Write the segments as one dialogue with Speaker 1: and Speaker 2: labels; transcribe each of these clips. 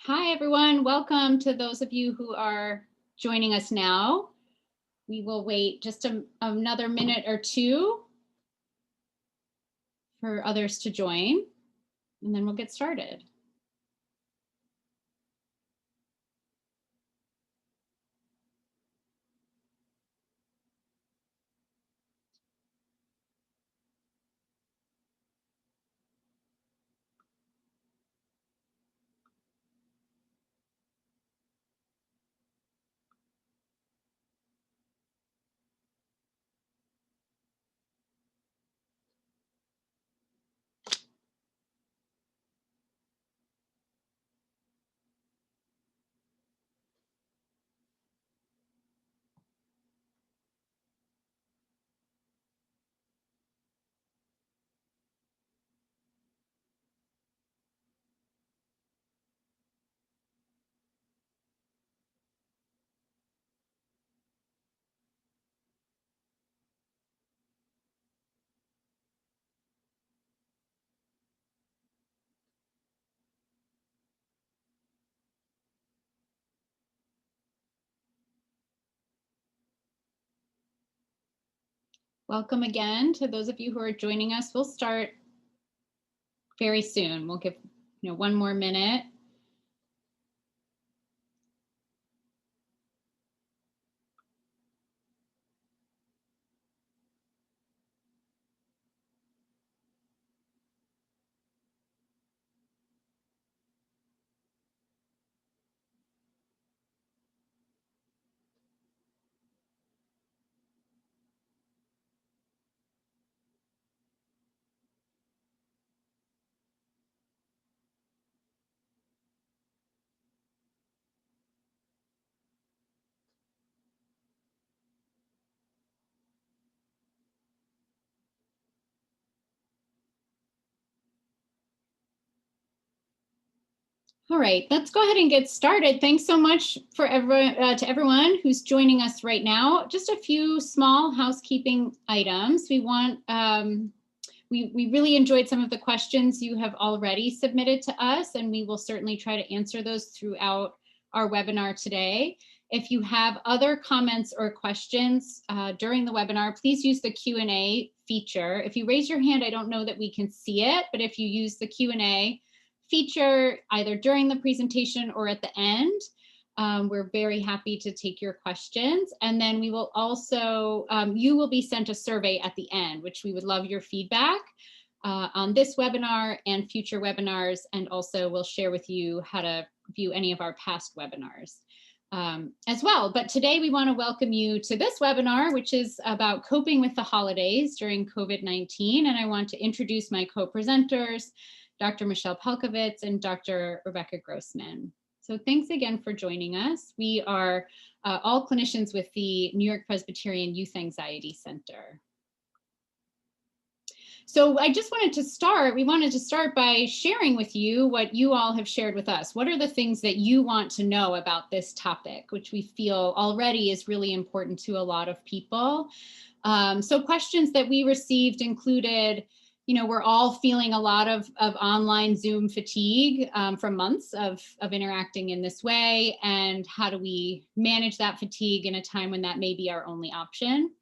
Speaker 1: Hi, everyone. Welcome to those of you who are joining us now. We will wait just another minute or two for others to join, and then we'll get started. Welcome again to those of you who are joining us. We'll start very soon. We'll give one more minute. All right, let's go ahead and get started. Thanks so much for to everyone who's joining us right now. Just a few small housekeeping items. We really enjoyed some of the questions you have already submitted to us, and we will certainly try to answer those throughout our webinar today. If you have other comments or questions during the webinar, please use the Q&A feature. If you raise your hand, I don't know that we can see it, but if you use the Q&A feature either during the presentation or at the end, we're very happy to take your questions. And then we will also, you will be sent a survey at the end, which we would love your feedback on this webinar and future webinars. And also we'll share with you how to view any of our past webinars as well. But today we want to welcome you to this webinar, which is about coping with the holidays during COVID-19. And I want to introduce my co-presenters, Dr. Michelle Pelkovitz and Dr. Rebecca Grossman. So thanks again for joining us. We are all clinicians with the New-York-Presbyterian Youth Anxiety Center. So I just wanted to start, we wanted to start by sharing with you what you all have shared with us. What are the things that you want to know about this topic, which we feel already is really important to a lot of people. So questions that we received included, we're all feeling a lot of online Zoom fatigue from months of interacting in this way. And how do we manage that fatigue in a time when that may be our only option?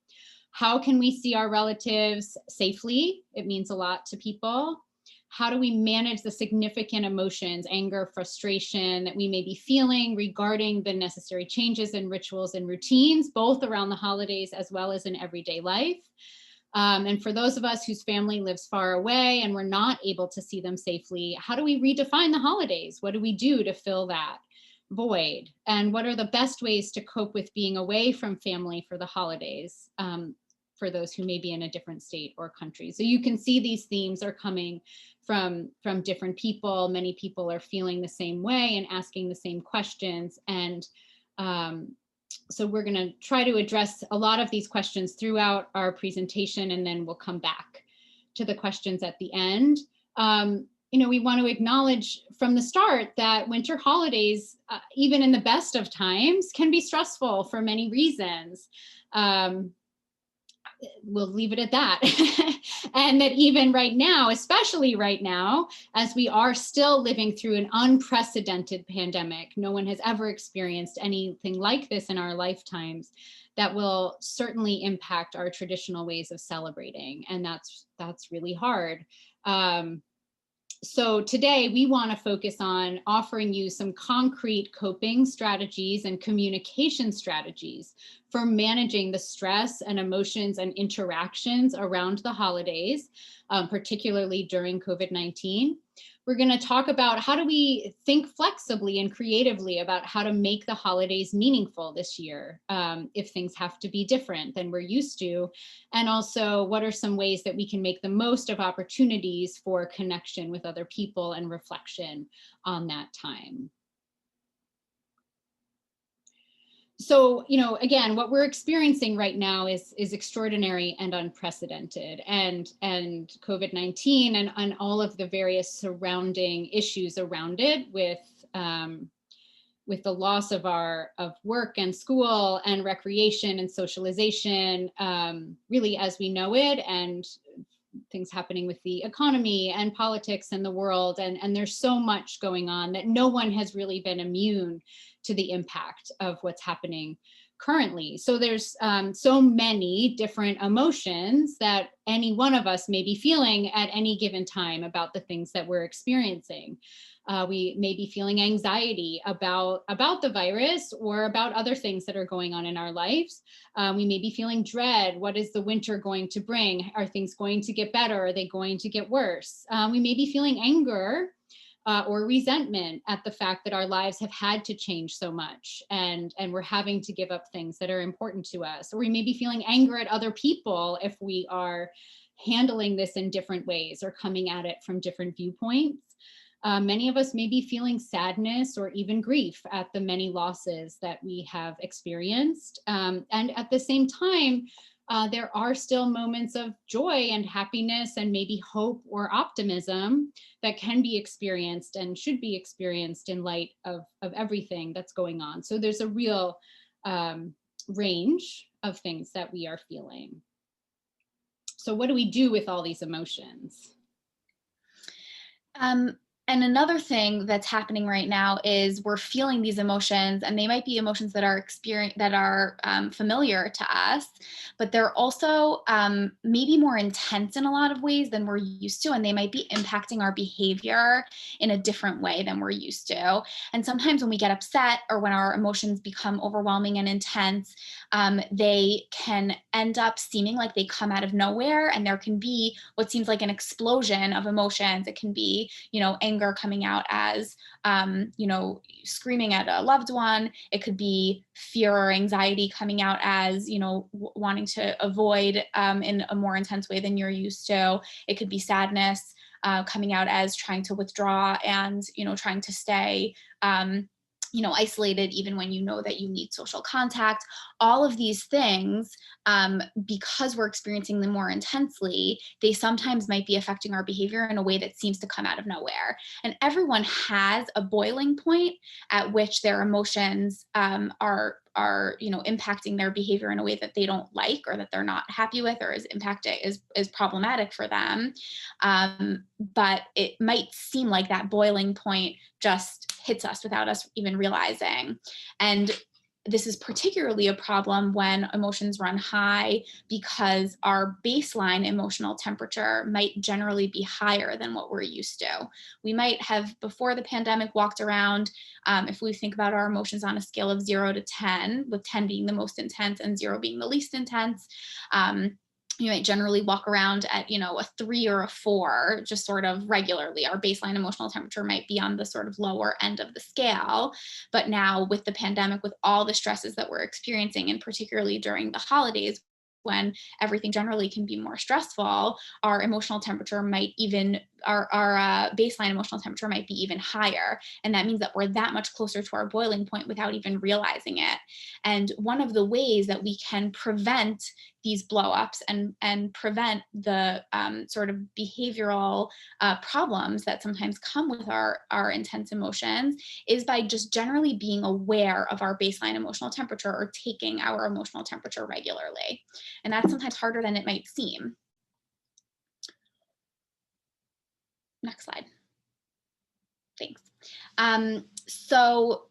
Speaker 1: How can we see our relatives safely? It means a lot to people. How do we manage the significant emotions, anger, frustration that we may be feeling regarding the necessary changes in rituals and routines, both around the holidays as well as in everyday life? And for those of us whose family lives far away and we're not able to see them safely, how do we redefine the holidays? What do we do to fill that void? And what are the best ways to cope with being away from family for the holidays for those who may be in a different state or country? So you can see these themes are coming from different people. Many people are feeling the same way and asking the same questions. And so we're going to try to address a lot of these questions throughout our presentation, and then we'll come back to the questions at the end. We want to acknowledge from the start that winter holidays, even in the best of times, can be stressful for many reasons. we'll leave it at that. And that even right now, especially right now, as we are still living through an unprecedented pandemic, no one has ever experienced anything like this in our lifetimes, that will certainly impact our traditional ways of celebrating. And that's really hard. So today we want to focus on offering you some concrete coping strategies and communication strategies for managing the stress and emotions and interactions around the holidays, particularly during COVID-19. We're going to talk about how do we think flexibly and creatively about how to make the holidays meaningful this year, if things have to be different than we're used to. And also, what are some ways that we can make the most of opportunities for connection with other people and reflection on that time. So, again, what we're experiencing right now is extraordinary and unprecedented, and COVID-19 and all of the various surrounding issues around it, with the loss of work and school and recreation and socialization, really as we know it, and things happening with the economy and politics and the world. And there's so much going on that no one has really been immune to the impact of what's happening currently. So there's so many different emotions that any one of us may be feeling at any given time about the things that we're experiencing. We may be feeling anxiety about the virus or about other things that are going on in our lives. We may be feeling dread. What is the winter going to bring? Are things going to get better? Are they going to get worse? We may be feeling anger or resentment at the fact that our lives have had to change so much, and we're having to give up things that are important to us. Or we may be feeling anger at other people if we are handling this in different ways or coming at it from different viewpoints. Many of us may be feeling sadness or even grief at the many losses that we have experienced. And at the same time, there are still moments of joy and happiness and maybe hope or optimism that can be experienced and should be experienced in light of everything that's going on. So there's a real range of things that we are feeling. So what do we do with all these emotions?
Speaker 2: And another thing that's happening right now is we're feeling these emotions, and they might be emotions that are familiar to us, but they're also maybe more intense in a lot of ways than we're used to, and they might be impacting our behavior in a different way than we're used to. And sometimes when we get upset or when our emotions become overwhelming and intense, they can end up seeming like they come out of nowhere, and there can be what seems like an explosion of emotions. It can be, anger coming out as, screaming at a loved one. It could be fear or anxiety coming out as, wanting to avoid in a more intense way than you're used to. It could be sadness coming out as trying to withdraw and, trying to stay isolated even when you know that you need social contact. All of these things, because we're experiencing them more intensely, they sometimes might be affecting our behavior in a way that seems to come out of nowhere. And everyone has a boiling point at which their emotions are impacting their behavior in a way that they don't like, or that they're not happy with, or is problematic for them. But it might seem like that boiling point just hits us without us even realizing. And this is particularly a problem when emotions run high, because our baseline emotional temperature might generally be higher than what we're used to. We might have, before the pandemic, walked around, if we think about our emotions on a scale of 0 to 10, with 10 being the most intense and 0 being the least intense, you might generally walk around at, a 3 or a 4, just sort of regularly. Our baseline emotional temperature might be on the sort of lower end of the scale. But now with the pandemic, with all the stresses that we're experiencing, and particularly during the holidays, when everything generally can be more stressful, our emotional temperature might even, our baseline emotional temperature might be even higher. And that means that we're that much closer to our boiling point without even realizing it. And one of the ways that we can prevent these blow-ups and prevent the sort of behavioral problems that sometimes come with our intense emotions is by just generally being aware of our baseline emotional temperature or taking our emotional temperature regularly. And that's sometimes harder than it might seem. Next slide. Thanks. So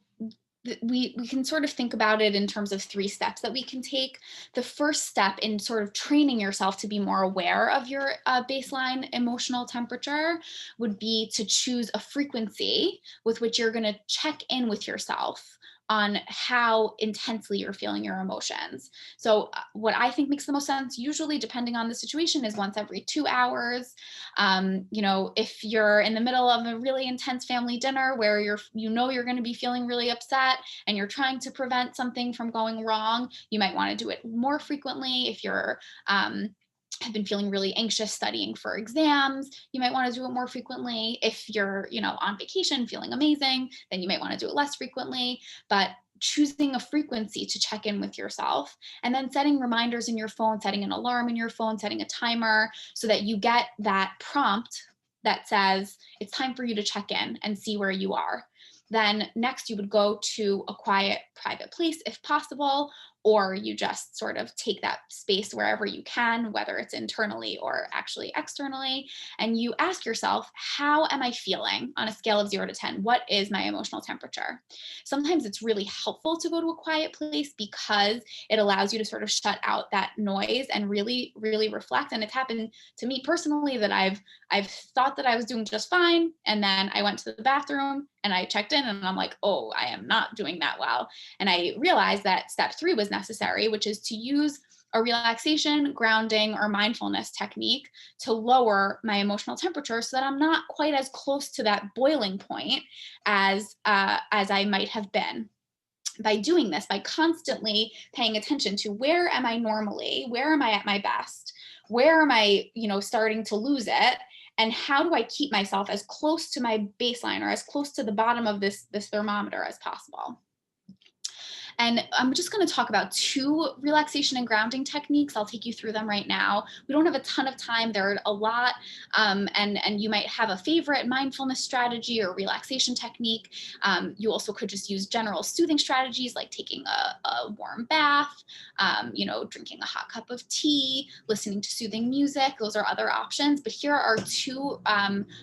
Speaker 2: we can sort of think about it in terms of 3 steps that we can take. The first step in sort of training yourself to be more aware of your baseline emotional temperature would be to choose a frequency with which you're going to check in with yourself on how intensely you're feeling your emotions. So what I think makes the most sense, usually depending on the situation, is once every 2 hours. If you're in the middle of a really intense family dinner where you're going to be feeling really upset and you're trying to prevent something from going wrong, you might want to do it more frequently. If you're have been feeling really anxious studying for exams, you might want to do it more frequently. If you're, on vacation feeling amazing, then you might want to do it less frequently. But choosing a frequency to check in with yourself, and then setting reminders in your phone, setting an alarm in your phone, setting a timer so that you get that prompt that says it's time for you to check in and see where you are. Then next you would go to a quiet, private place if possible, or you just sort of take that space wherever you can, whether it's internally or actually externally, and you ask yourself, how am I feeling on a scale of 0 to 10? What is my emotional temperature? Sometimes it's really helpful to go to a quiet place because it allows you to sort of shut out that noise and really, really reflect. And it's happened to me personally that I've thought that I was doing just fine, and then I went to the bathroom and I checked in and I'm like, oh, I am not doing that well. And I realized that step 3 was necessary, which is to use a relaxation, grounding, or mindfulness technique to lower my emotional temperature so that I'm not quite as close to that boiling point as I might have been. By doing this, by constantly paying attention to where am I normally, where am I at my best, where am I, starting to lose it, and how do I keep myself as close to my baseline or as close to the bottom of this thermometer as possible. And I'm just going to talk about 2 relaxation and grounding techniques. I'll take you through them right now. We don't have a ton of time. There are a lot, and you might have a favorite mindfulness strategy or relaxation technique. You also could just use general soothing strategies like taking a warm bath, drinking a hot cup of tea, listening to soothing music. Those are other options. But here are 2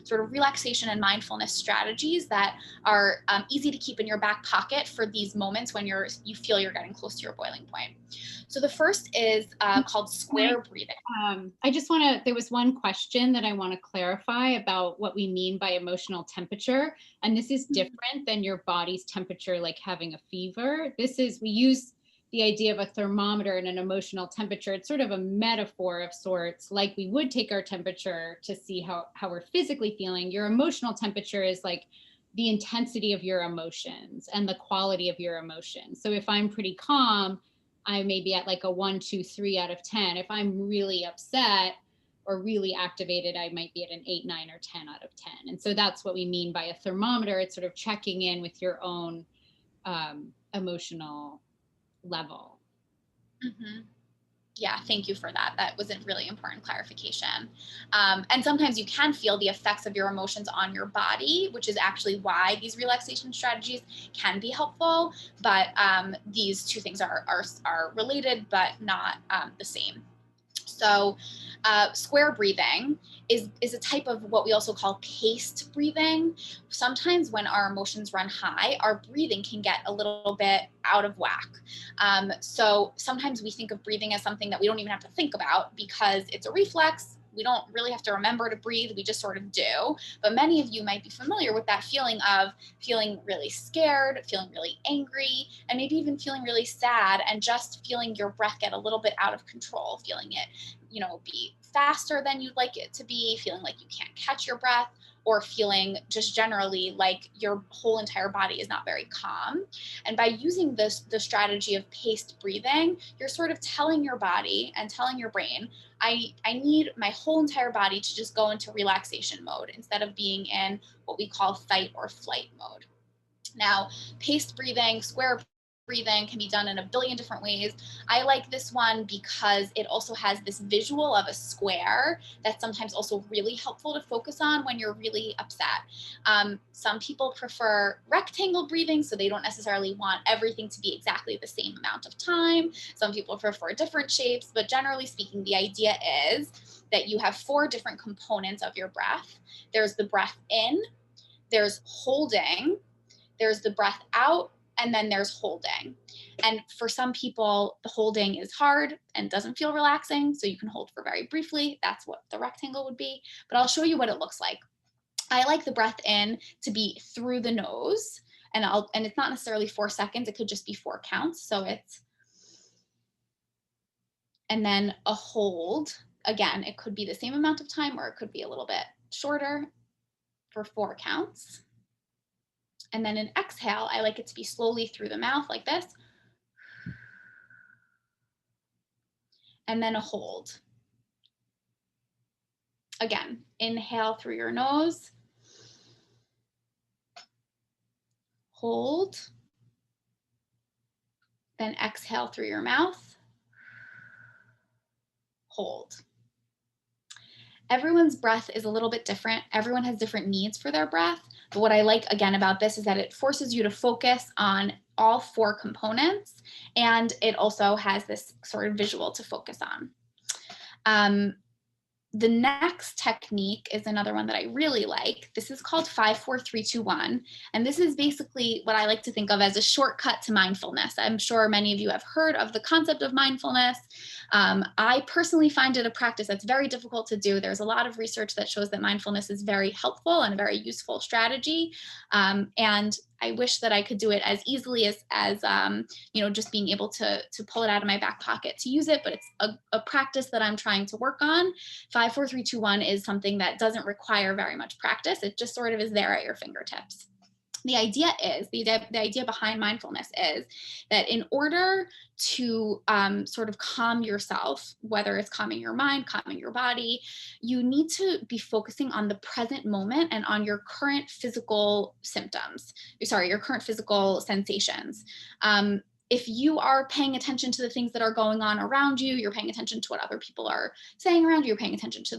Speaker 2: sort of relaxation and mindfulness strategies that are easy to keep in your back pocket for these moments when you feel you're getting close to your boiling point. So the first is called square breathing.
Speaker 1: There was one question that I want to clarify about what we mean by emotional temperature. And this is different than your body's temperature, like having a fever. We use the idea of a thermometer and an emotional temperature. It's sort of a metaphor of sorts, like we would take our temperature to see how we're physically feeling. Your emotional temperature is like the intensity of your emotions and the quality of your emotions. So if I'm pretty calm, I may be at like a 1, 2, 3 out of 10. If I'm really upset or really activated, I might be at an 8, 9, or 10 out of 10. And so that's what we mean by a thermometer. It's sort of checking in with your own emotional level.
Speaker 2: Mm-hmm. Yeah, thank you for that. That was a really important clarification. And sometimes you can feel the effects of your emotions on your body, which is actually why these relaxation strategies can be helpful. But these 2 things are related, but not the same. So square breathing is a type of what we also call paced breathing. Sometimes when our emotions run high, our breathing can get a little bit out of whack. So sometimes we think of breathing as something that we don't even have to think about because it's a reflex. We don't really have to remember to breathe. We just sort of do. But many of you might be familiar with that feeling of feeling really scared, feeling really angry, and maybe even feeling really sad, and just feeling your breath get a little bit out of control, feeling it, be faster than you'd like it to be, feeling like you can't catch your breath, or feeling just generally like your whole entire body is not very calm. And by using the strategy of paced breathing, you're sort of telling your body and telling your brain, I need my whole entire body to just go into relaxation mode instead of being in what we call fight or flight mode. Now, paced breathing, square breathing can be done in a billion different ways. I like this one because it also has this visual of a square that's sometimes also really helpful to focus on when you're really upset. Some people prefer rectangle breathing, so they don't necessarily want everything to be exactly the same amount of time. Some people prefer different shapes, but generally speaking, the idea is that you have 4 different components of your breath. There's the breath in, there's holding, there's the breath out, and then there's holding. And for some people, the holding is hard and doesn't feel relaxing, so you can hold for very briefly. That's what the rectangle would be, but I'll show you what it looks like. I like the breath in to be through the nose, and it's not necessarily 4 seconds, it could just be 4 counts. So it's, and then a hold. Again, it could be the same amount of time or it could be a little bit shorter for 4 counts. And then an exhale, I like it to be slowly through the mouth like this. And then a hold. Again, inhale through your nose. Hold. Then exhale through your mouth. Hold. Everyone's breath is a little bit different. Everyone has different needs for their breath. But what I like again about this is that it forces you to focus on all 4 components, and it also has this sort of visual to focus on. The next technique is another one that I really like. This is called 5, 4, 3, 2, 1. And this is basically what I like to think of as a shortcut to mindfulness. I'm sure many of you have heard of the concept of mindfulness. I personally find it a practice that's very difficult to do. There's a lot of research that shows that mindfulness is very helpful and a very useful strategy. And I wish that I could do it as easily as just being able to pull it out of my back pocket to use it, but it's a practice that I'm trying to work on. 5, 4, 3, 2, 1 is something that doesn't require very much practice. It just sort of is there at your fingertips. The idea behind mindfulness is that in order to sort of calm yourself, whether it's calming your mind, calming your body, you need to be focusing on the present moment and on your current physical your current physical sensations. If you are paying attention to the things that are going on around you, you're paying attention to what other people are saying around you, you're paying attention to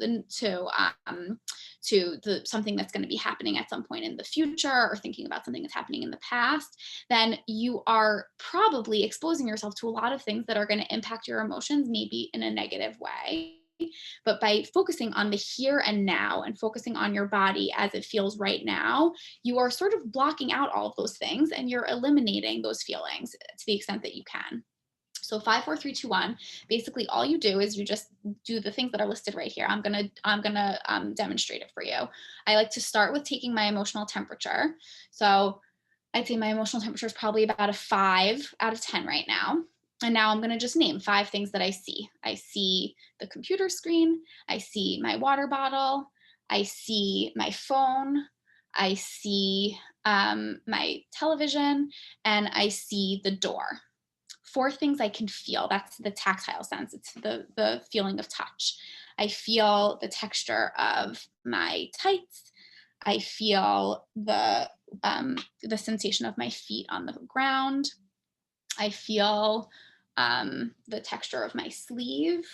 Speaker 2: something that's going to be happening at some point in the future, or thinking about something that's happening in the past, then you are probably exposing yourself to a lot of things that are going to impact your emotions, maybe in a negative way. But by focusing on the here and now and focusing on your body as it feels right now, you are sort of blocking out all of those things and you're eliminating those feelings to the extent that you can. So 5, 4, 3, 2, 1, basically all you do is you just do the things that are listed right here. I'm gonna demonstrate it for you. I like to start with taking my emotional temperature. So I'd say my emotional temperature is probably about a 5 out of 10 right now. And now I'm going to just name 5 things that I see. I see the computer screen. I see my water bottle. I see my phone. I see my television, and I see the door. 4 things I can feel. That's the tactile sense. It's the feeling of touch. I feel the texture of my tights. I feel the sensation of my feet on the ground. I feel the texture of my sleeve,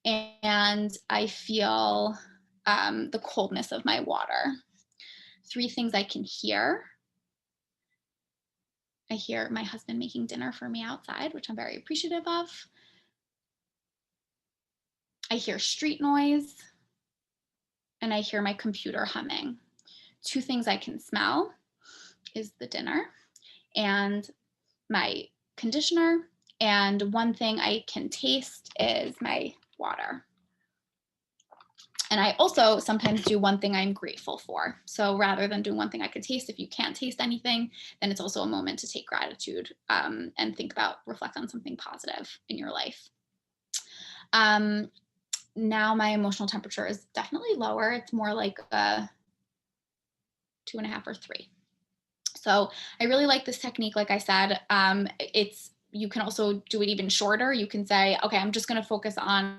Speaker 2: and I feel the coldness of my water. 3 things I can hear. I hear my husband making dinner for me outside, which I'm very appreciative of. I hear street noise, and I hear my computer humming. 2 things I can smell is the dinner and my conditioner, and 1 thing I can taste is my water. And I also sometimes do 1 thing I'm grateful for. So rather than doing 1 thing I could taste, if you can't taste anything, then it's also a moment to take gratitude and reflect on something positive in your life. Now my emotional temperature is definitely lower. It's more like a 2.5 or 3. So I really like this technique. Like I said, it's you can also do it even shorter. You can say, okay, I'm just going to focus on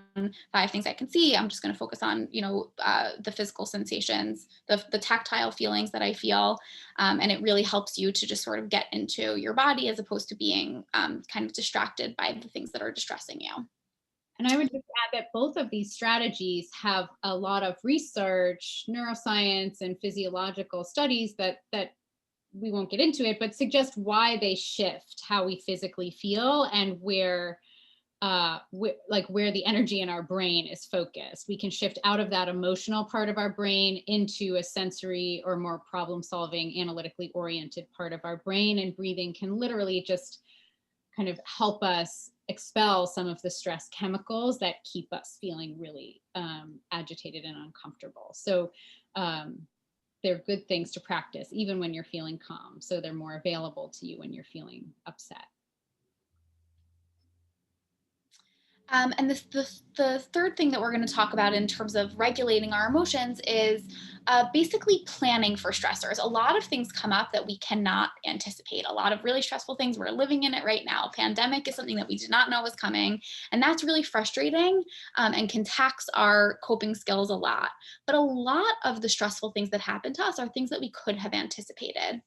Speaker 2: 5 things I can see. I'm just going to focus on, the physical sensations, the tactile feelings that I feel. And it really helps you to just sort of get into your body as opposed to being kind of distracted by the things that are distressing you.
Speaker 1: And I would just add that both of these strategies have a lot of research, neuroscience, and physiological studies that we won't get into it, but suggest why they shift how we physically feel and where the energy in our brain is focused. We can shift out of that emotional part of our brain into a sensory or more problem-solving, analytically oriented part of our brain, and breathing can literally just kind of help us expel some of the stress chemicals that keep us feeling really agitated and uncomfortable. So they're good things to practice even when you're feeling calm. So they're more available to you when you're feeling upset.
Speaker 2: And the third thing that we're going to talk about in terms of regulating our emotions is basically planning for stressors. A lot of things come up that we cannot anticipate. A lot of really stressful things. We're living in it right now. Pandemic is something that we did not know was coming. And that's really frustrating and can tax our coping skills a lot. But a lot of the stressful things that happen to us are things that we could have anticipated.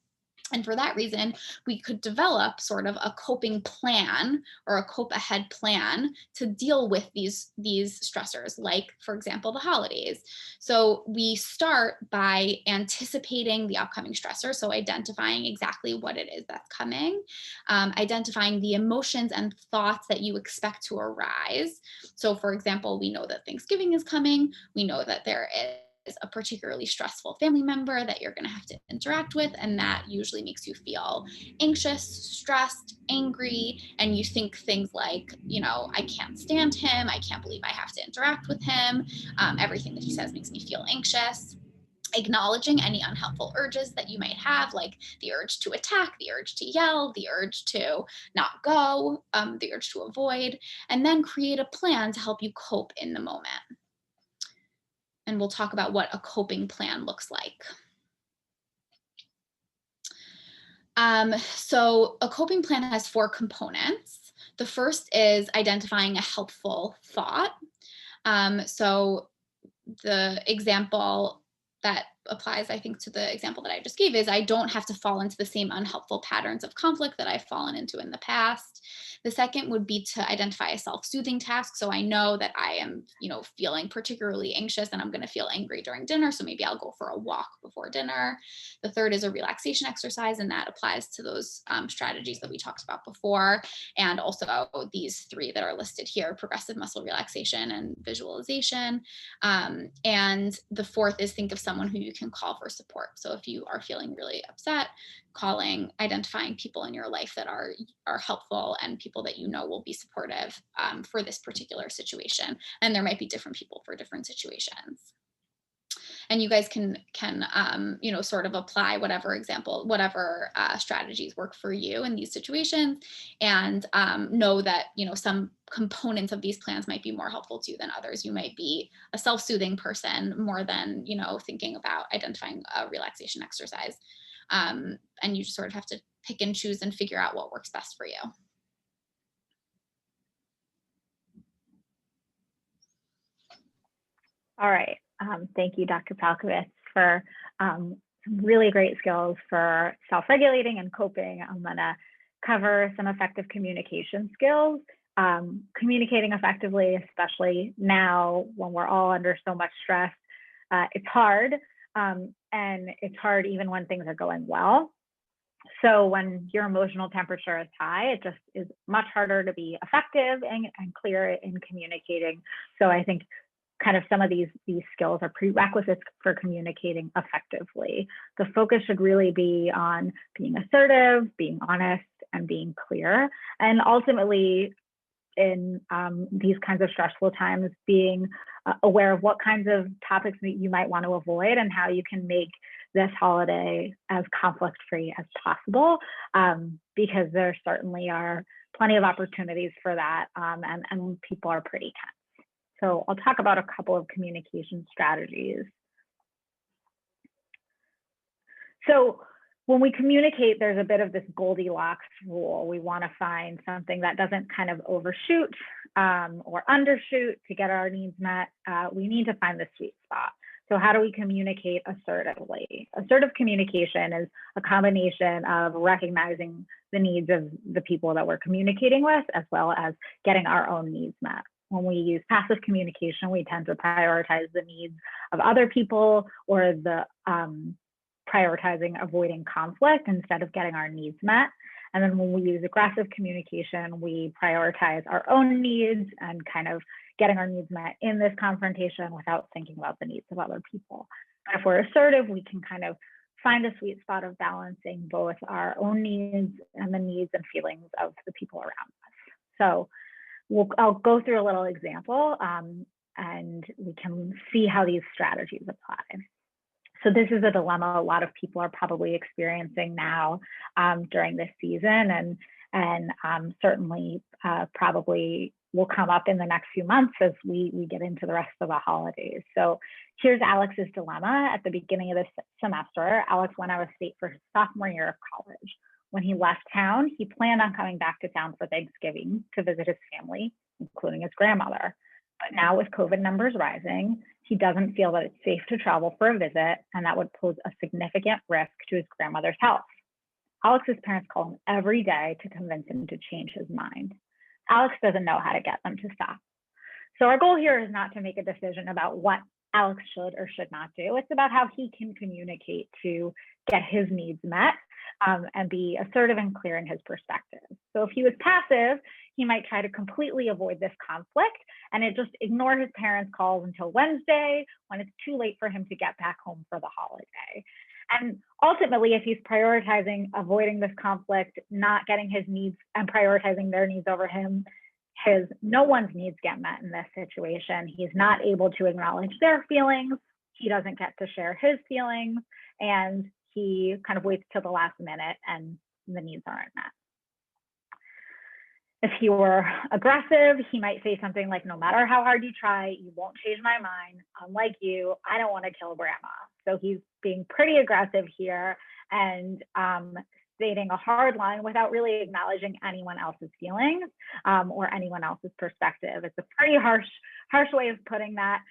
Speaker 2: And for that reason, we could develop sort of a coping plan or a cope ahead plan to deal with these stressors, like, for example, the holidays. So we start by anticipating the upcoming stressor. So identifying exactly what it is that's coming, identifying the emotions and thoughts that you expect to arise. So for example, we know that Thanksgiving is coming. We know that there is a particularly stressful family member that you're going to have to interact with, and that usually makes you feel anxious, stressed, angry, and you think things like, I can't stand him, I can't believe I have to interact with him, everything that he says makes me feel anxious. Acknowledging any unhelpful urges that you might have, like the urge to attack, the urge to yell, the urge to not go, the urge to avoid, and then create a plan to help you cope in the moment. And we'll talk about what a coping plan looks like. So a coping plan has 4 components. The first is identifying a helpful thought. So the example that applies, I think, to the example that I just gave is I don't have to fall into the same unhelpful patterns of conflict that I've fallen into in the past. The second would be to identify a self-soothing task. So I know that I am, feeling particularly anxious and I'm going to feel angry during dinner. So maybe I'll go for a walk before dinner. The third is a relaxation exercise, and that applies to those strategies that we talked about before. And also these 3 that are listed here: progressive muscle relaxation and visualization. And the fourth is think of someone who you can call for support. So if you are feeling really upset, identifying people in your life that are helpful and people that will be supportive for this particular situation. And there might be different people for different situations. And you guys can sort of apply whatever strategies work for you in these situations, and know that some components of these plans might be more helpful to you than others. You might be a self-soothing person more than thinking about identifying a relaxation exercise, and you just sort of have to pick and choose and figure out what works best for you.
Speaker 3: All right. Thank you, Dr. Palkovich, for some really great skills for self-regulating and coping. I'm going to cover some effective communication skills. Communicating effectively, especially now when we're all under so much stress, it's hard. And it's hard even when things are going well. So when your emotional temperature is high, it just is much harder to be effective and clear in communicating. So I think kind of some of these skills are prerequisites for communicating effectively. The focus should really be on being assertive, being honest, and being clear. And ultimately, in these kinds of stressful times, being aware of what kinds of topics that you might want to avoid and how you can make this holiday as conflict-free as possible, because there certainly are plenty of opportunities for that, and people are pretty tense. So I'll talk about a couple of communication strategies. So when we communicate, there's a bit of this Goldilocks rule. We want to find something that doesn't kind of overshoot or undershoot to get our needs met. We need to find the sweet spot. So how do we communicate assertively? Assertive communication is a combination of recognizing the needs of the people that we're communicating with, as well as getting our own needs met. When we use passive communication, we tend to prioritize the needs of other people or the prioritizing avoiding conflict instead of getting our needs met. And then when we use aggressive communication, we prioritize our own needs and kind of getting our needs met in this confrontation without thinking about the needs of other people. But if we're assertive, we can kind of find a sweet spot of balancing both our own needs and the needs and feelings of the people around us. So I'll go through a little example and we can see how these strategies apply. So this is a dilemma a lot of people are probably experiencing now during this season, and certainly probably will come up in the next few months as we get into the rest of the holidays. So here's Alex's dilemma. At the beginning of this semester, Alex went out of state for his sophomore year of college. When he left town, he planned on coming back to town for Thanksgiving to visit his family, including his grandmother. But now with COVID numbers rising, he doesn't feel that it's safe to travel for a visit, and that would pose a significant risk to his grandmother's health. Alex's parents call him every day to convince him to change his mind. Alex doesn't know how to get them to stop. So our goal here is not to make a decision about what Alex should or should not do. It's about how he can communicate to get his needs met and be assertive and clear in his perspective. So if he was passive, he might try to completely avoid this conflict and just ignore his parents' calls until Wednesday when it's too late for him to get back home for the holiday. And ultimately, if he's prioritizing avoiding this conflict, not getting his needs and prioritizing their needs over him, no one's needs get met in this situation. He's not able to acknowledge their feelings. He doesn't get to share his feelings, and he kind of waits till the last minute and the needs aren't met. If he were aggressive, he might say something like, no matter how hard you try, you won't change my mind. Unlike you, I don't want to kill grandma. So he's being pretty aggressive here and stating a hard line without really acknowledging anyone else's feelings or anyone else's perspective. It's a pretty harsh way of putting that,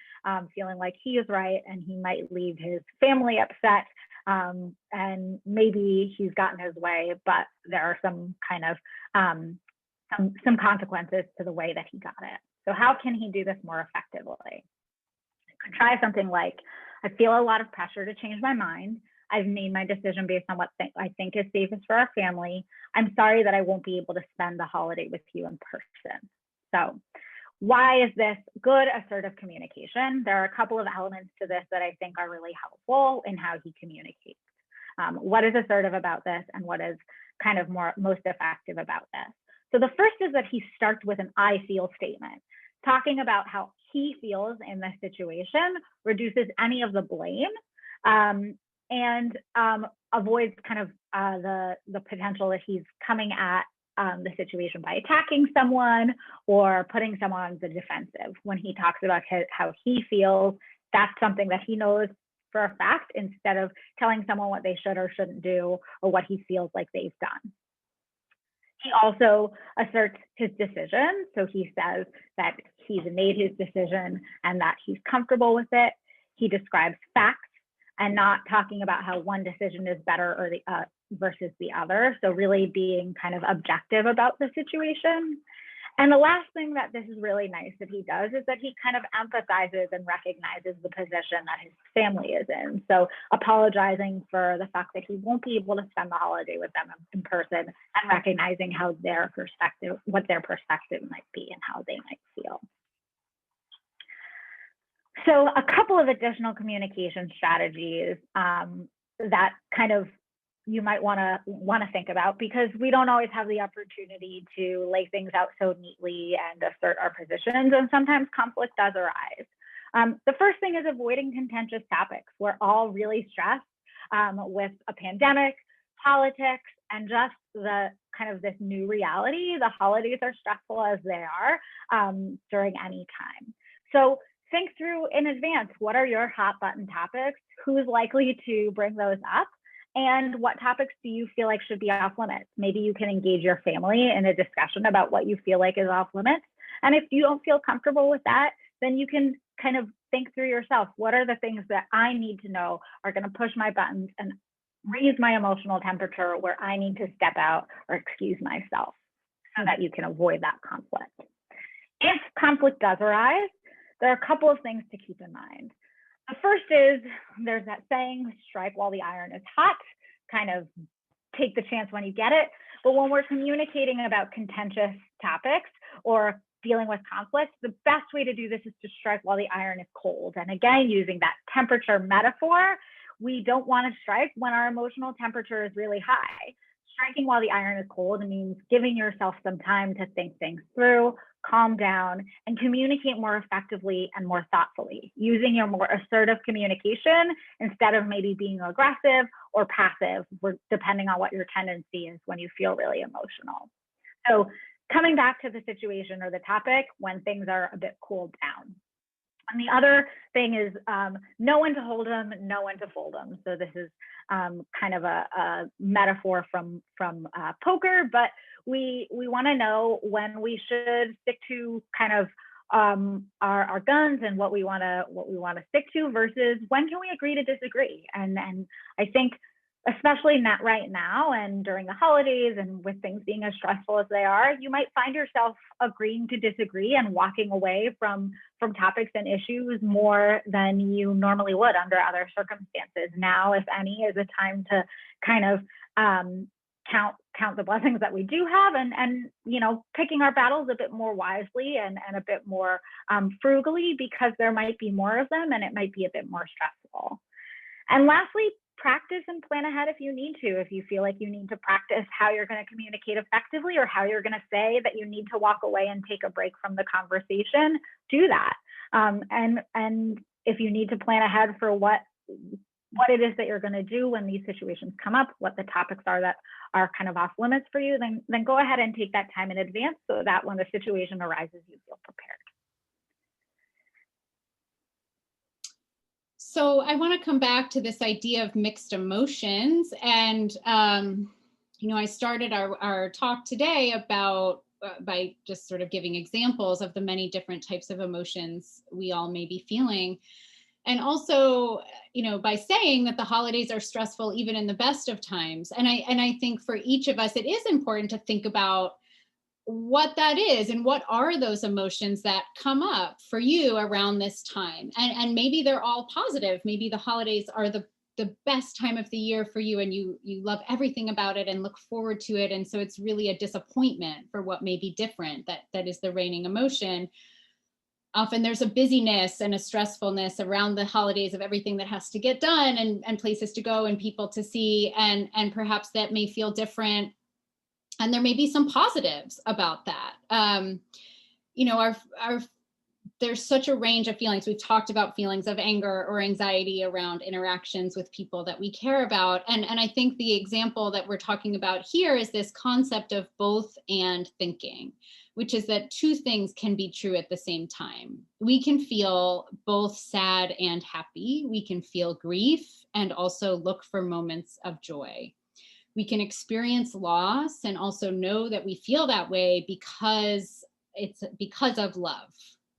Speaker 3: feeling like he is right and he might leave his family upset. And maybe he's gotten his way, but there are some kind of some consequences to the way that he got it. So how can he do this more effectively? Could try something like, I feel a lot of pressure to change my mind. I've made my decision based on what I think is safest for our family. I'm sorry that I won't be able to spend the holiday with you in person. So why is this good assertive communication? There are a couple of elements to this that I think are really helpful in how he communicates. What is assertive about this and what is kind of most effective about this? So the first is that he starts with an I feel statement, talking about how he feels in this situation, reduces any of the blame, and avoids kind of the potential that he's coming at the situation by attacking someone or putting someone on the defensive. When he talks about how he feels, that's something that he knows for a fact instead of telling someone what they should or shouldn't do or what he feels like they've done. He also asserts his decision. So he says that he's made his decision and that he's comfortable with it. He describes facts and not talking about how one decision is better or versus the other. So really being kind of objective about the situation. And the last thing that this is really nice that he does is that he kind of empathizes and recognizes the position that his family is in. So apologizing for the fact that he won't be able to spend the holiday with them in person and recognizing how what their perspective might be and how they might feel. So a couple of additional communication strategies that kind of you might want to think about, because we don't always have the opportunity to lay things out so neatly and assert our positions, and sometimes conflict does arise. The first thing is avoiding contentious topics. We're all really stressed with a pandemic, politics, and just the kind of this new reality. The holidays are stressful as they are during any time. So think through in advance, what are your hot button topics? Who's likely to bring those up? And what topics do you feel like should be off limits? Maybe you can engage your family in a discussion about what you feel like is off limits. And if you don't feel comfortable with that, then you can kind of think through yourself, what are the things that I need to know are going to push my buttons and raise my emotional temperature where I need to step out or excuse myself so that you can avoid that conflict. If conflict does arise, there are a couple of things to keep in mind. The first is there's that saying, strike while the iron is hot, kind of take the chance when you get it. But when we're communicating about contentious topics or dealing with conflict, the best way to do this is to strike while the iron is cold. And again, using that temperature metaphor, we don't want to strike when our emotional temperature is really high. Striking while the iron is cold means giving yourself some time to think things through, calm down, and communicate more effectively and more thoughtfully, using your more assertive communication instead of maybe being aggressive or passive, depending on what your tendency is when you feel really emotional. So coming back to the situation or the topic when things are a bit cooled down. And the other thing is know when to hold them, know when to fold them. So this is kind of a metaphor from poker, but we want to know when we should stick to kind of our guns and what we want to stick to versus when can we agree to disagree. And I think especially not right now and during the holidays and with things being as stressful as they are, you might find yourself agreeing to disagree and walking away from topics and issues more than you normally would under other circumstances. Now, if any, is a time to kind of count the blessings that we do have and picking our battles a bit more wisely and a bit more frugally, because there might be more of them and it might be a bit more stressful. And lastly, practice and plan ahead if you need to. If you feel like you need to practice how you're going to communicate effectively or how you're going to say that you need to walk away and take a break from the conversation, do that. And if you need to plan ahead for what it is that you're going to do when these situations come up, what the topics are that are kind of off limits for you, then go ahead and take that time in advance so that when the situation arises, you feel prepared.
Speaker 1: So I want to come back to this idea of mixed emotions. And, I started our talk today about by just sort of giving examples of the many different types of emotions we all may be feeling. And also, by saying that the holidays are stressful even in the best of times. And I think for each of us, it is important to think about what that is and what are those emotions that come up for you around this time. And maybe they're all positive. Maybe the holidays are the best time of the year for you and you love everything about it and look forward to it. And so it's really a disappointment for what may be different that is the reigning emotion. Often there's a busyness and a stressfulness around the holidays of everything that has to get done and places to go and people to see. And perhaps that may feel different. And there may be some positives about that. There's such a range of feelings. We've talked about feelings of anger or anxiety around interactions with people that we care about. And I think the example that we're talking about here is this concept of both and thinking, which is that two things can be true at the same time. We can feel both sad and happy. We can feel grief and also look for moments of joy. We can experience loss and also know that we feel that way because it's because of love,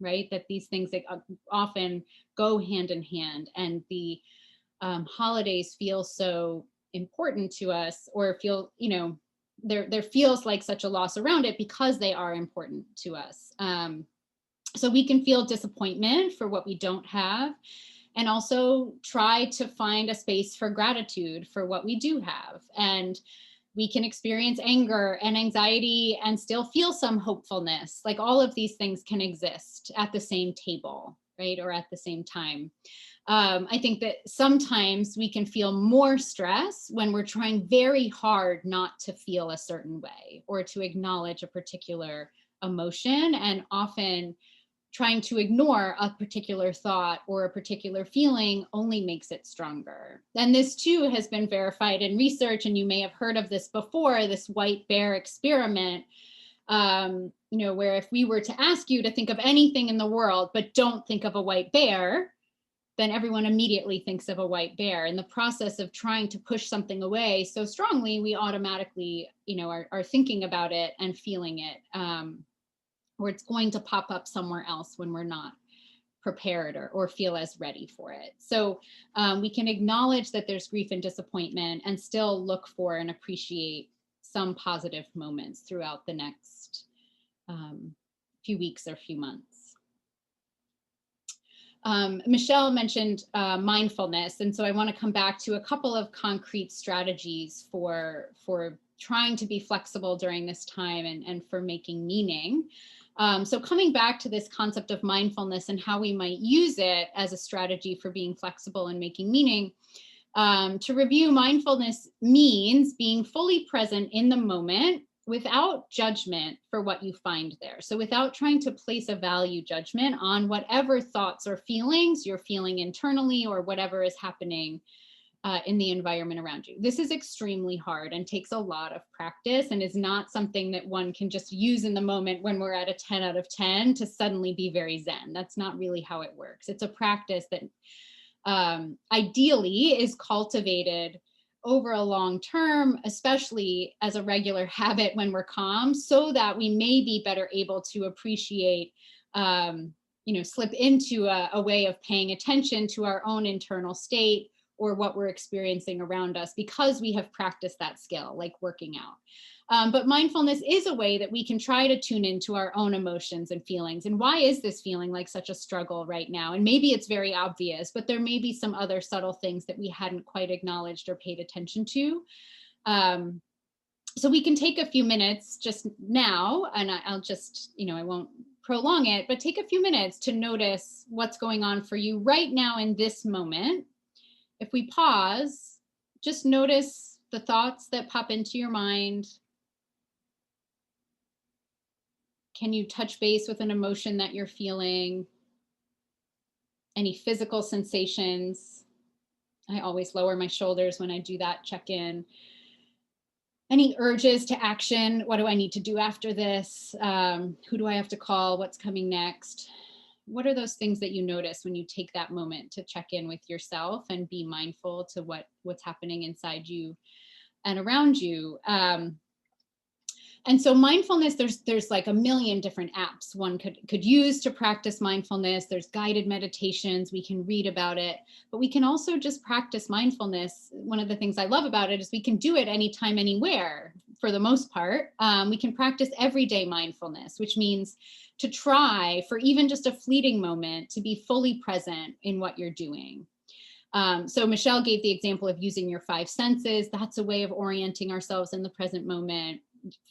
Speaker 1: right? That these things that often go hand in hand, and the holidays feel so important to us, or feel, there feels like such a loss around it because they are important to us. So we can feel disappointment for what we don't have, and also try to find a space for gratitude for what we do have. And we can experience anger and anxiety and still feel some hopefulness. Like all of these things can exist at the same table, right? Or at the same time. I think that sometimes we can feel more stress when we're trying very hard not to feel a certain way or to acknowledge a particular emotion, and often trying to ignore a particular thought or a particular feeling only makes it stronger. And this too has been verified in research, and you may have heard of this before, this white bear experiment, where if we were to ask you to think of anything in the world, but don't think of a white bear, then everyone immediately thinks of a white bear. In the process of trying to push something away so strongly, we automatically, are thinking about it and feeling it, or it's going to pop up somewhere else when we're not prepared or feel as ready for it. So we can acknowledge that there's grief and disappointment and still look for and appreciate some positive moments throughout the next few weeks or few months. Michelle mentioned mindfulness, and so I want to come back to a couple of concrete strategies for trying to be flexible during this time and for making meaning. So coming back to this concept of mindfulness and how we might use it as a strategy for being flexible and making meaning. To review, mindfulness means being fully present in the moment without judgment for what you find there. So without trying to place a value judgment on whatever thoughts or feelings you're feeling internally or whatever is happening in the environment around you. This is extremely hard and takes a lot of practice and is not something that one can just use in the moment when we're at a 10 out of 10 to suddenly be very Zen. That's not really how it works. It's a practice that ideally is cultivated over a long term, especially as a regular habit when we're calm, so that we may be better able to appreciate, slip into a way of paying attention to our own internal state or what we're experiencing around us because we have practiced that skill, like working out. But mindfulness is a way that we can try to tune into our own emotions and feelings. And why is this feeling like such a struggle right now? And maybe it's very obvious, but there may be some other subtle things that we hadn't quite acknowledged or paid attention to. So we can take a few minutes just now, and I'll just, I won't prolong it, but take a few minutes to notice what's going on for you right now in this moment. If we pause, just notice the thoughts that pop into your mind. Can you touch base with an emotion that you're feeling? Any physical sensations? I always lower my shoulders when I do that check-in. Any urges to action? What do I need to do after this? Who do I have to call? What's coming next? What are those things that you notice when you take that moment to check in with yourself and be mindful to what's happening inside you and around you? And so mindfulness, there's like a million different apps one could use to practice mindfulness. There's guided meditations, we can read about it, but we can also just practice mindfulness. One of the things I love about it is we can do it anytime, anywhere, for the most part. We can practice everyday mindfulness, which means to try for even just a fleeting moment to be fully present in what you're doing. So Michelle gave the example of using your 5 senses. That's a way of orienting ourselves in the present moment.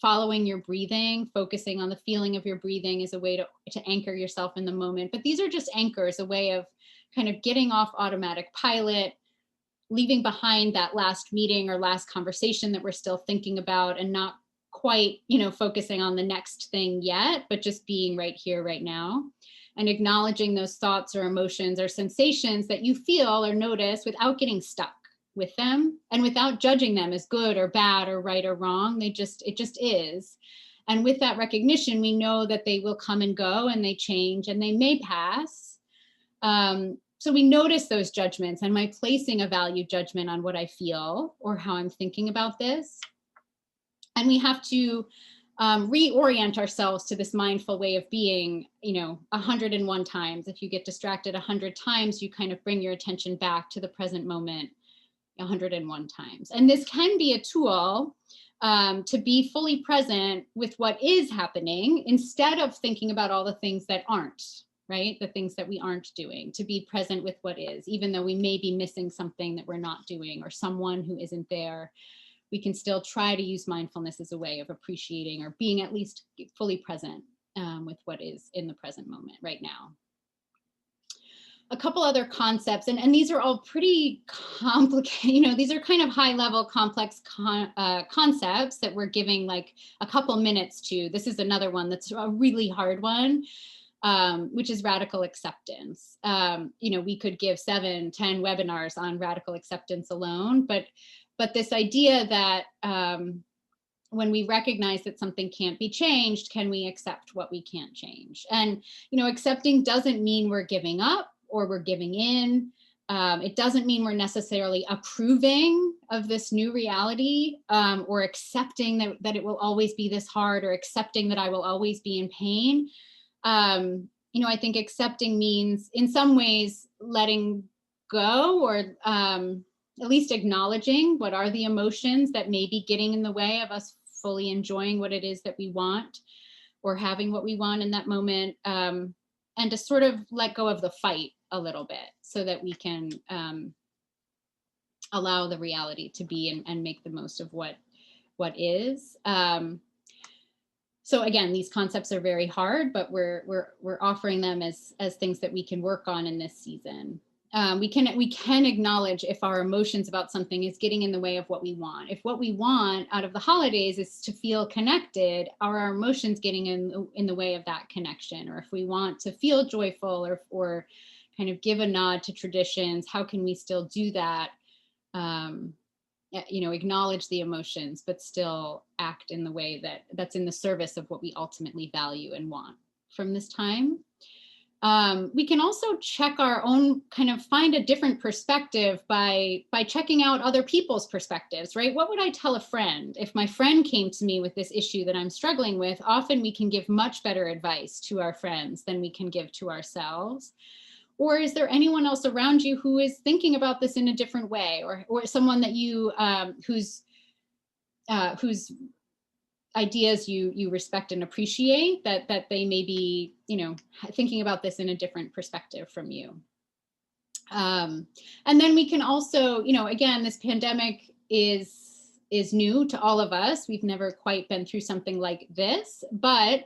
Speaker 1: Following your breathing, focusing on the feeling of your breathing is a way to anchor yourself in the moment. But these are just anchors, a way of kind of getting off automatic pilot, leaving behind that last meeting or last conversation that we're still thinking about and not quite, focusing on the next thing yet, but just being right here, right now, and acknowledging those thoughts or emotions or sensations that you feel or notice without getting stuck with them and without judging them as good or bad or right or wrong. It just is. And with that recognition, we know that they will come and go and they change and they may pass. So we notice those judgments. Am I placing a value judgment on what I feel or how I'm thinking about this? And we have to reorient ourselves to this mindful way of being, 101 times. If you get distracted 100 times, you kind of bring your attention back to the present moment 101 times. And this can be a tool to be fully present with what is happening instead of thinking about all the things that aren't, right? The things that we aren't doing, to be present with what is, even though we may be missing something that we're not doing or someone who isn't there. We can still try to use mindfulness as a way of appreciating or being at least fully present with what is in the present moment right now. A couple other concepts, and these are all pretty complicated, these are kind of high level complex concepts that we're giving like a couple minutes to. This is another one that's a really hard one, which is radical acceptance. We could give 7, 10 webinars on radical acceptance alone, but this idea that when we recognize that something can't be changed, can we accept what we can't change? And, accepting doesn't mean we're giving up or we're giving in. It doesn't mean we're necessarily approving of this new reality, or accepting that it will always be this hard, or accepting that I will always be in pain. I think accepting means in some ways letting go, or at least acknowledging what are the emotions that may be getting in the way of us fully enjoying what it is that we want, or having what we want in that moment, and to sort of let go of the fight a little bit so that we can allow the reality to be, and make the most of what is. So again, these concepts are very hard, but we're offering them as things that we can work on in this season. We can acknowledge if our emotions about something is getting in the way of what we want. If what we want out of the holidays is to feel connected, are our emotions getting in the way of that connection? Or if we want to feel joyful, or kind of give a nod to traditions, how can we still do that? Acknowledge the emotions, but still act in the way that's in the service of what we ultimately value and want from this time. We can also check our own, kind of find a different perspective by checking out other people's perspectives, right? What would I tell a friend if my friend came to me with this issue that I'm struggling with? Often we can give much better advice to our friends than we can give to ourselves. Or is there anyone else around you who is thinking about this in a different way, or someone that you whose ideas you respect and appreciate, that they may be thinking about this in a different perspective from you. And then we can also, again, this pandemic is new to all of us. We've never quite been through something like this, but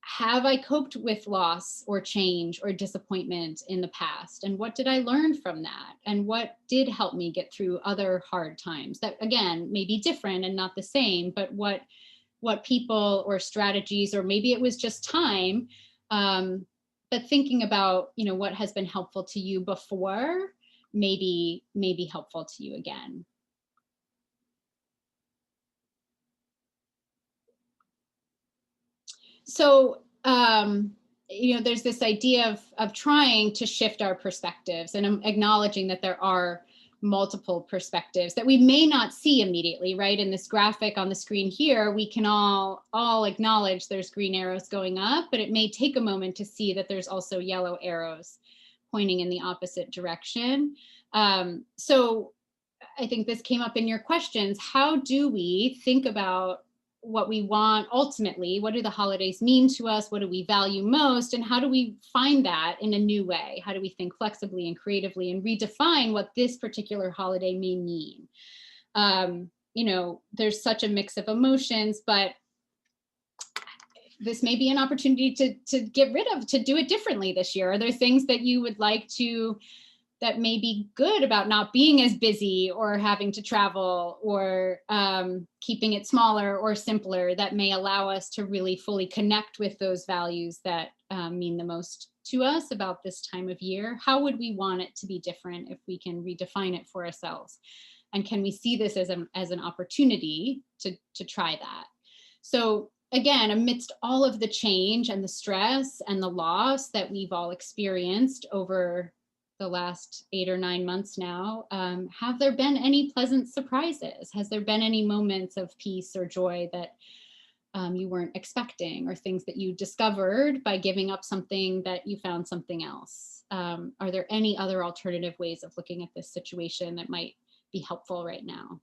Speaker 1: have I coped with loss or change or disappointment in the past? And what did I learn from that? And what did help me get through other hard times that, again, may be different and not the same, but what people or strategies, or maybe it was just time, but thinking about, what has been helpful to you before may be helpful to you again. So, there's this idea of trying to shift our perspectives, and acknowledging that there are multiple perspectives that we may not see immediately, right? In this graphic on the screen here, we can all acknowledge there's green arrows going up, but it may take a moment to see that there's also yellow arrows pointing in the opposite direction. So I think this came up in your questions. How do we think about what we want ultimately? What do the holidays mean to us? What do we value most? And how do we find that in a new way? How do we think flexibly and creatively and redefine what this particular holiday may mean? There's such a mix of emotions, but this may be an opportunity to get rid of, to do it differently this year. Are there things that you would like to, that may be good about not being as busy, or having to travel, or keeping it smaller or simpler, that may allow us to really fully connect with those values that mean the most to us about this time of year? How would we want it to be different if we can redefine it for ourselves? And can we see this as an opportunity to try that? So again, amidst all of the change and the stress and the loss that we've all experienced over the last 8 or 9 months now, have there been any pleasant surprises? Has there been any moments of peace or joy that you weren't expecting, or things that you discovered by giving up something that you found something else? Are there any other alternative ways of looking at this situation that might be helpful right now?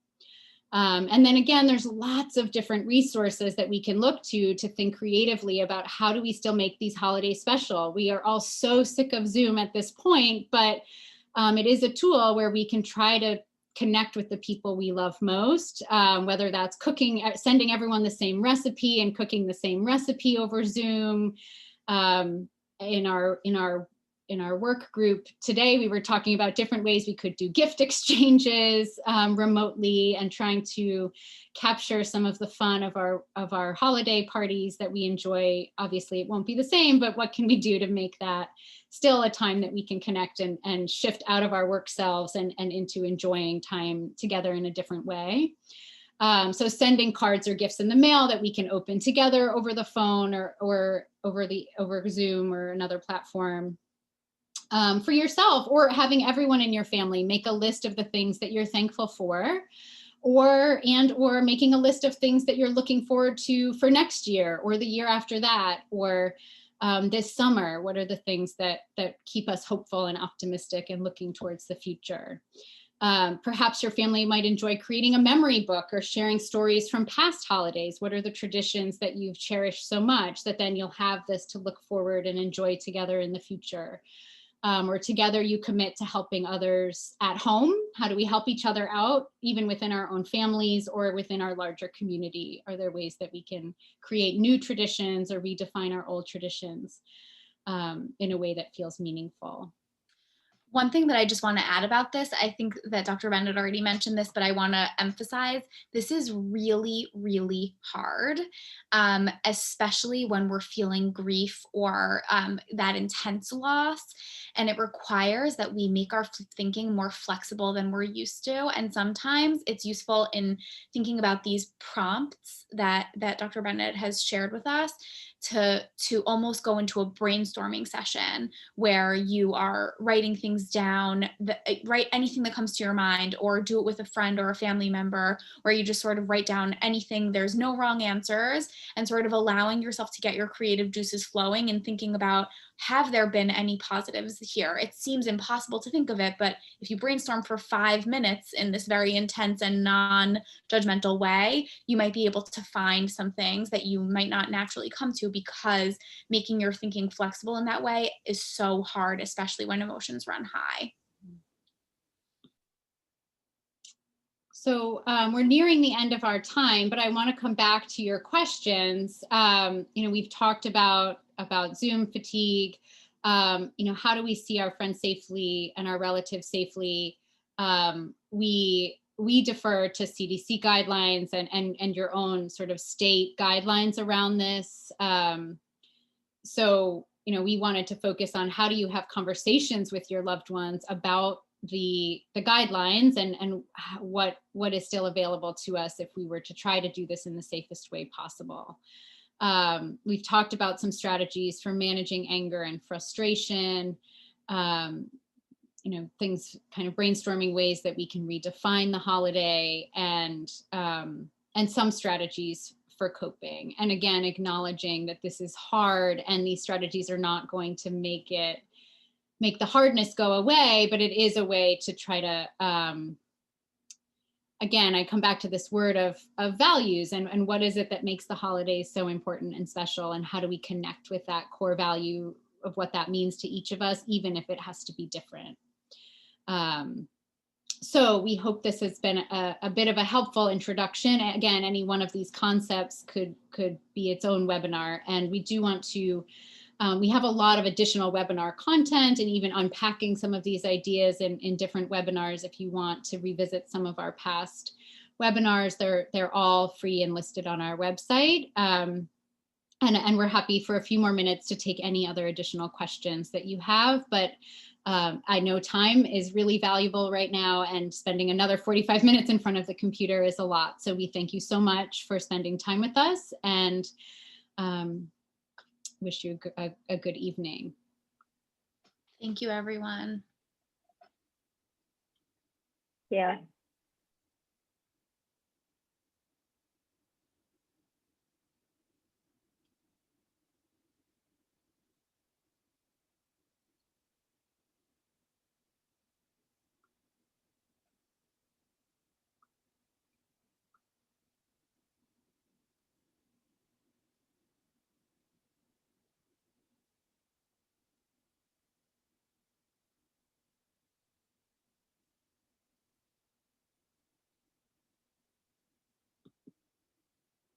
Speaker 1: And then again, there's lots of different resources that we can look to think creatively about how do we still make these holidays special. We are all so sick of Zoom at this point, but it is a tool where we can try to connect with the people we love most, whether that's cooking, sending everyone the same recipe and cooking the same recipe over Zoom. In our work group today, we were talking about different ways we could do gift exchanges remotely, and trying to capture some of the fun of our holiday parties that we enjoy. Obviously, it won't be the same, but what can we do to make that still a time that we can connect and shift out of our work selves and into enjoying time together in a different way? So sending cards or gifts in the mail that we can open together over the phone or over Zoom or another platform. for yourself, or having everyone in your family make a list of the things that you're thankful for, or making a list of things that you're looking forward to for next year or the year after that, or this summer. What are the things that keep us hopeful and optimistic and looking towards the future? Perhaps your family might enjoy creating a memory book or sharing stories from past holidays. What are the traditions that you've cherished so much that then you'll have this to look forward and enjoy together in the future? Or together you commit to helping others at home. How do we help each other out, even within our own families or within our larger community? Are there ways that we can create new traditions or redefine our old traditions in a way that feels meaningful?
Speaker 2: One thing that I just want to add about this, I think that Dr. Bennett already mentioned this, but I want to emphasize this is really, really hard, especially when we're feeling grief or that intense loss. And it requires that we make our thinking more flexible than we're used to. And sometimes it's useful in thinking about these prompts that Dr. Bennett has shared with us to almost go into a brainstorming session where you are writing things down, write anything that comes to your mind, or do it with a friend or a family member, where you just sort of write down anything. There's no wrong answers, and sort of allowing yourself to get your creative juices flowing and thinking about, have there been any positives here? It seems impossible to think of it, but if you brainstorm for 5 minutes in this very intense and non-judgmental way, you might be able to find some things that you might not naturally come to, because making your thinking flexible in that way is so hard, especially when emotions run high.
Speaker 1: So we're nearing the end of our time, but I want to come back to your questions. We've talked about Zoom fatigue. How do we see our friends safely and our relatives safely? We defer to CDC guidelines and your own sort of state guidelines around this. So we wanted to focus on, how do you have conversations with your loved ones about the guidelines and what is still available to us if we were to try to do this in the safest way possible. We've talked about some strategies for managing anger and frustration, things, kind of brainstorming ways that we can redefine the holiday, and some strategies for coping. And again, acknowledging that this is hard and these strategies are not going to make the hardness go away, but it is a way to try to, again, I come back to this word of values, and what is it that makes the holidays so important and special, and how do we connect with that core value of what that means to each of us, even if it has to be different. So we hope this has been a bit of a helpful introduction. Again, any one of these concepts could be its own webinar, and we do want to, we have a lot of additional webinar content and even unpacking some of these ideas in different webinars. If you want to revisit some of our past webinars, they're all free and listed on our website. And we're happy for a few more minutes to take any other additional questions that you have, but I know time is really valuable right now, and spending another 45 minutes in front of the computer is a lot. So we thank you so much for spending time with us, and wish you a good evening.
Speaker 2: Thank you, everyone.
Speaker 3: Yeah.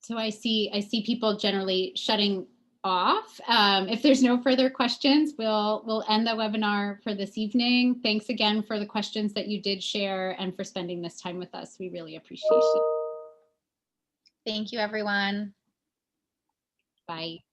Speaker 1: So I see people generally shutting off. If there's no further questions, we'll end the webinar for this evening. Thanks again for the questions that you did share and for spending this time with us. We really appreciate it.
Speaker 2: Thank you, everyone.
Speaker 1: Bye.